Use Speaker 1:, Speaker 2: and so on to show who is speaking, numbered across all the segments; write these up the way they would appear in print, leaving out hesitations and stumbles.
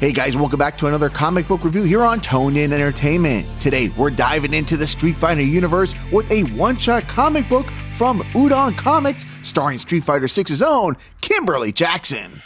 Speaker 1: Hey guys, welcome back to another comic book review here on Toned In Entertainment. Today, we're diving into the Street Fighter universe with a one-shot comic book from Udon Comics, starring Street Fighter 6's own Kimberly Jackson.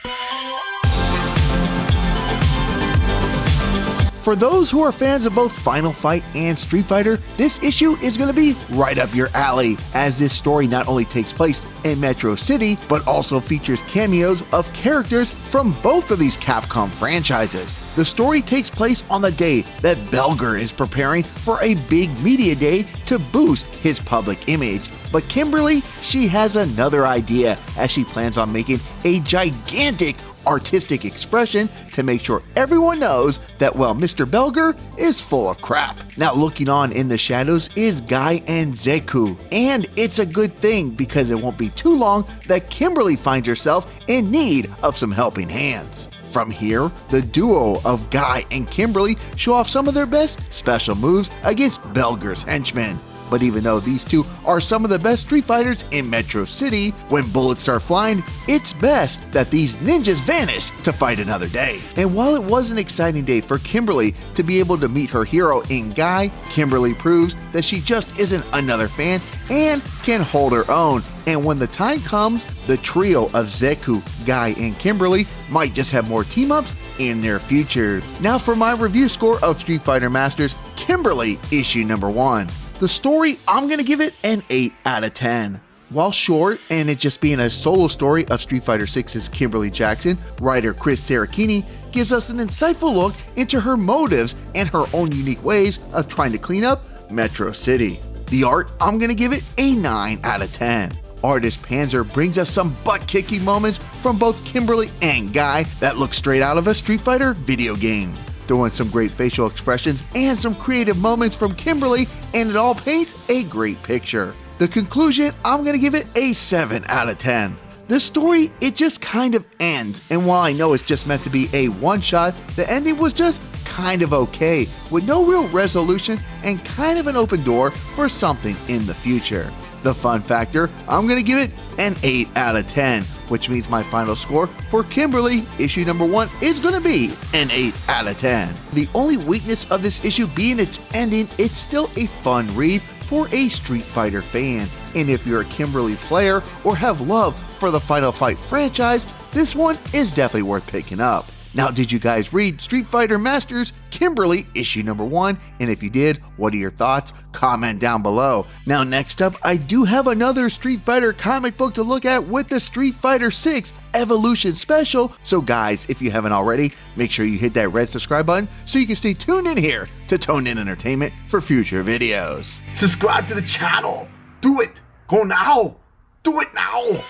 Speaker 1: For those who are fans of both Final Fight and Street Fighter, this issue is going to be right up your alley, as this story not only takes place in Metro City, but also features cameos of characters from both of these Capcom franchises. The story takes place on the day that Belger is preparing for a big media day to boost his public image. But Kimberly, she has another idea, as she plans on making a gigantic artistic expression to make sure everyone knows that, well, Mr. Belger is full of crap. Now, looking on in the shadows is Guy and Zeku, and it's a good thing because it won't be too long that Kimberly finds herself in need of some helping hands. From here, the duo of Guy and Kimberly show off some of their best special moves against Belger's henchmen. But even though these two are some of the best Street Fighters in Metro City, when bullets start flying, it's best that these ninjas vanish to fight another day. And while it was an exciting day for Kimberly to be able to meet her hero in Guy, Kimberly proves that she just isn't another fan and can hold her own. And when the time comes, the trio of Zeku, Guy, and Kimberly might just have more team-ups in their future. Now for my review score of Street Fighter Masters Kimberly issue number 1. The story, I'm going to give it an 8 out of 10. While short, and it just being a solo story of Street Fighter 6's Kimberly Jackson, writer Chris Saracchini gives us an insightful look into her motives and her own unique ways of trying to clean up Metro City. The art, I'm going to give it a 9 out of 10. Artist Panzer brings us some butt-kicking moments from both Kimberly and Guy that look straight out of a Street Fighter video game. Throw in some great facial expressions and some creative moments from Kimberly, and it all paints a great picture. The conclusion, I'm going to give it a 7 out of 10. This story, it just kind of ends, and while I know it's just meant to be a one-shot, the ending was just kind of okay, with no real resolution and kind of an open door for something in the future. The fun factor, I'm going to give it an 8 out of 10, which means my final score for Kimberly issue number 1 is going to be an 8 out of 10. The only weakness of this issue being its ending, it's still a fun read for a Street Fighter fan. And if you're a Kimberly player or have love for the Final Fight franchise, this one is definitely worth picking up. Now, did you guys read Street Fighter Masters Kimberly issue number 1? And if you did, what are your thoughts? Comment down below. Now, next up, I do have another Street Fighter comic book to look at with the Street Fighter 6 Evolution Special. So guys, if you haven't already, make sure you hit that red subscribe button so you can stay tuned in here to Toned In Entertainment for future videos.
Speaker 2: Subscribe to the channel. Do it. Go now. Do it now.